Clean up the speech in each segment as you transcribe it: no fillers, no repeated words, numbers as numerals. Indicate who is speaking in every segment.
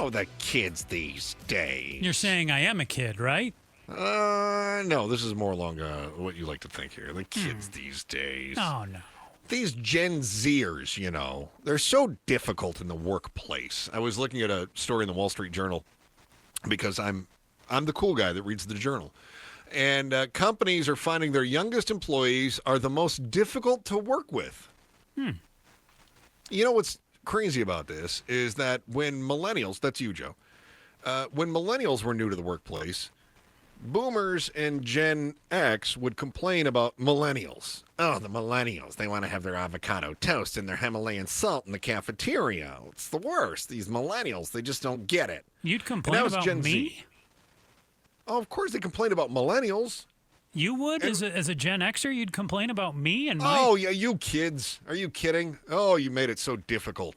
Speaker 1: Oh, the kids these days.
Speaker 2: You're saying I am a kid, right?
Speaker 1: No, this is more along what you like to think here. The kids these days.
Speaker 2: Oh, no.
Speaker 1: These Gen Zers, they're so difficult in the workplace. I was looking at a story in the Wall Street Journal because I'm the cool guy that reads the journal. And companies are finding their youngest employees are the most difficult to work with. You know what's crazy about this is that when millennials, that's you, Joe, when millennials were new to the workplace, boomers and Gen X would complain about millennials. Oh, the millennials, they want to have their avocado toast and their Himalayan salt in the cafeteria. It's the worst. These millennials, they just don't get it.
Speaker 2: You'd complain about
Speaker 1: Gen
Speaker 2: me?
Speaker 1: Z. Oh, of course they complain about millennials.
Speaker 2: You would? As a Gen Xer, you'd complain about me and my...
Speaker 1: Oh, yeah, you kids. Are you kidding? Oh, you made it so difficult.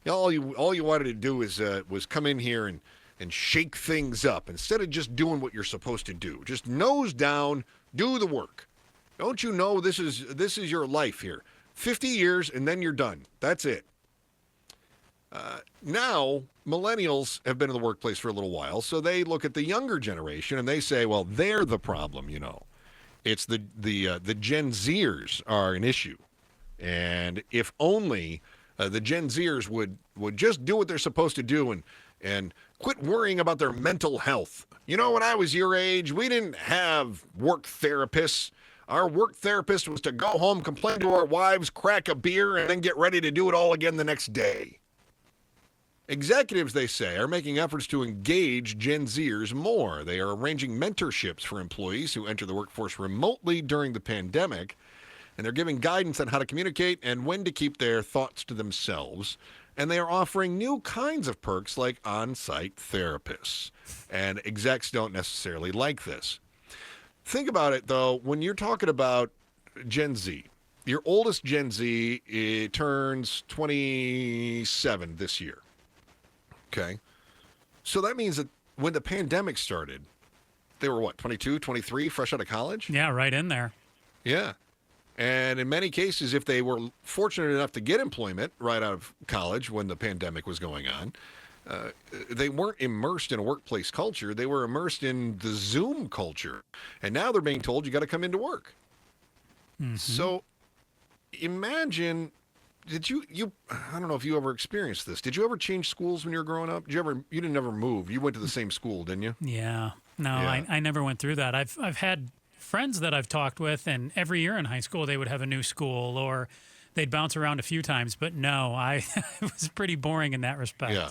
Speaker 1: All you wanted to do was come in here and shake things up instead of just doing what you're supposed to do. Just nose down, do the work. Don't you know this is your life here? 50 years and then you're done. That's it. Now, millennials have been in the workplace for a little while, so they look at the younger generation and they say, well, they're the problem, It's the Gen Zers are an issue. And if only the Gen Zers would just do what they're supposed to do and quit worrying about their mental health. When I was your age, we didn't have work therapists. Our work therapist was to go home, complain to our wives, crack a beer, and then get ready to do it all again the next day. Executives, they say, are making efforts to engage Gen Zers more. They are arranging mentorships for employees who enter the workforce remotely during the pandemic, and they're giving guidance on how to communicate and when to keep their thoughts to themselves. And they are offering new kinds of perks like on-site therapists. And execs don't necessarily like this. Think about it, though, when you're talking about Gen Z. Your oldest Gen Z turns 27 this year. Okay. So that means that when the pandemic started, they were what, 22, 23, fresh out of college?
Speaker 2: Yeah, right in there.
Speaker 1: Yeah. And in many cases, if they were fortunate enough to get employment right out of college when the pandemic was going on, they weren't immersed in a workplace culture. They were immersed in the Zoom culture. And now they're being told you got to come into work. Mm-hmm. So imagine... I don't know if you ever experienced this. Did you ever change schools when you were growing up? You didn't ever move. You went to the same school, didn't you?
Speaker 2: Yeah. No, yeah. I never went through that. I've had friends that I've talked with, and every year in high school they would have a new school or they'd bounce around a few times. But no, it was pretty boring in that respect.
Speaker 1: Yeah.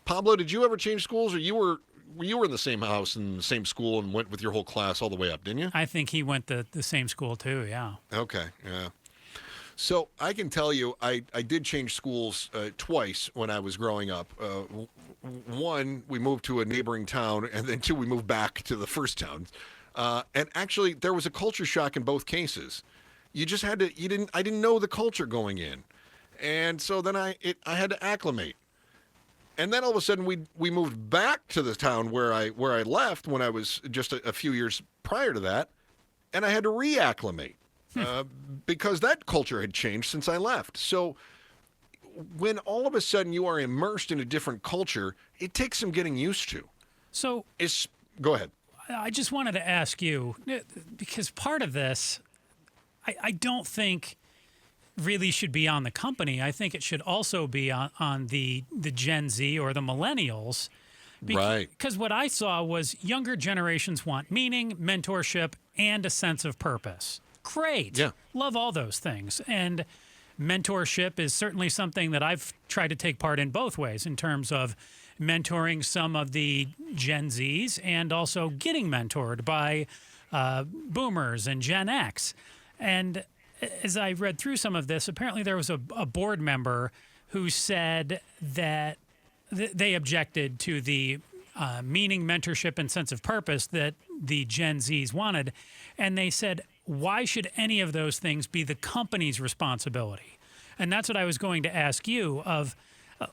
Speaker 1: Pablo, did you ever change schools, or you were in the same house and the same school and went with your whole class all the way up, didn't you?
Speaker 2: I think he went to the same school too, yeah.
Speaker 1: Okay, yeah. So I can tell you, I did change schools twice when I was growing up. One, we moved to a neighboring town, and then two, we moved back to the first town. And actually, there was a culture shock in both cases. You just had to. I didn't know the culture going in, and so then I had to acclimate. And then all of a sudden, we moved back to the town where I left when I was just a few years prior to that, and I had to reacclimate. Because that culture had changed since I left. So when all of a sudden you are immersed in a different culture, it takes some getting used to.
Speaker 2: So
Speaker 1: go ahead.
Speaker 2: I just wanted to ask you, because part of this, I don't think really should be on the company. I think it should also be on the Gen Z or the millennials.
Speaker 1: Right.
Speaker 2: Because what I saw was younger generations want meaning, mentorship, and a sense of purpose. Great.
Speaker 1: Yeah.
Speaker 2: Love all those things. And mentorship is certainly something that I've tried to take part in both ways in terms of mentoring some of the Gen Zs and also getting mentored by boomers and Gen X. And as I read through some of this, apparently there was a board member who said that they objected to the meaning, mentorship, and sense of purpose that the Gen Zs wanted. And they said, why should any of those things be the company's responsibility? And that's what I was going to ask you of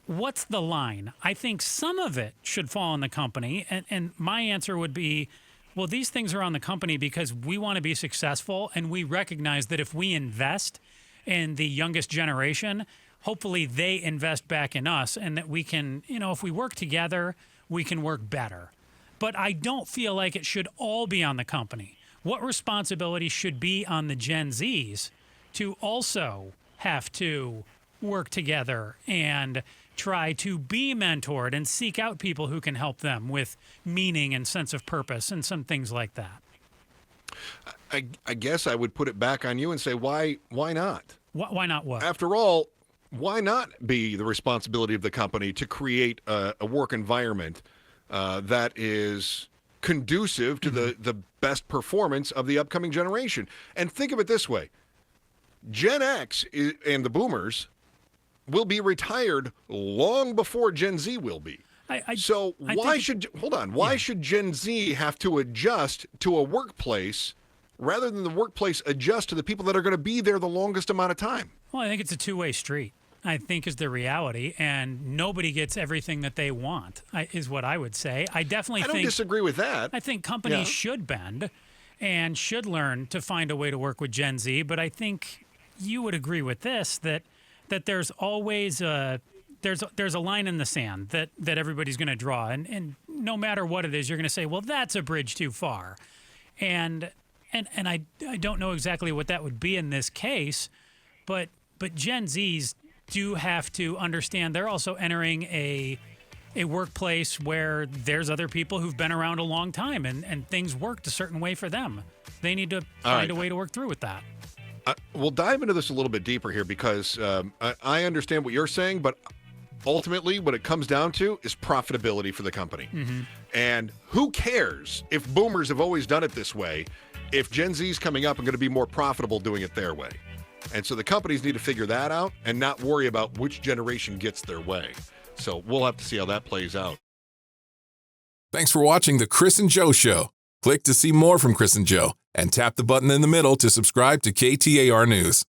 Speaker 2: what's the line? I think some of it should fall on the company. And my answer would be, well, these things are on the company because we want to be successful. And we recognize that if we invest in the youngest generation, hopefully they invest back in us, and that we can, if we work together, we can work better. But I don't feel like it should all be on the company. What responsibility should be on the Gen Zs to also have to work together and try to be mentored and seek out people who can help them with meaning and sense of purpose and some things like that?
Speaker 1: I guess I would put it back on you and say, why not?
Speaker 2: Why not what?
Speaker 1: After all, why not be the responsibility of the company to create a work environment that is conducive to the best performance of the upcoming generation? And think of it this way. Gen X and the boomers will be retired long before Gen Z will be. Why should Gen Z have to adjust to a workplace rather than the workplace adjust to the people that are going to be there the longest amount of time?
Speaker 2: Well, I think it's a two-way street, I think, is the reality, and nobody gets everything that they want, is what I would say. I don't
Speaker 1: disagree with that.
Speaker 2: I think companies should bend and should learn to find a way to work with Gen Z, but I think you would agree with this, that there's always there's a line in the sand that everybody's going to draw, and no matter what it is, you're going to say, well, that's a bridge too far, and I don't know exactly what that would be in this case, but Gen Zs do have to understand they're also entering a workplace where there's other people who've been around a long time, and things worked a certain way for them. They need to find a way to work through with that.
Speaker 1: We'll dive into this a little bit deeper here because I understand what you're saying, but ultimately what it comes down to is profitability for the company. Mm-hmm. And who cares if boomers have always done it this way, if Gen Z's coming up and going to be more profitable doing it their way. And so the companies need to figure that out and not worry about which generation gets their way. So we'll have to see how that plays out.
Speaker 3: Thanks for watching The Chris and Joe Show. Click to see more from Chris and Joe and tap the button in the middle to subscribe to KTAR News.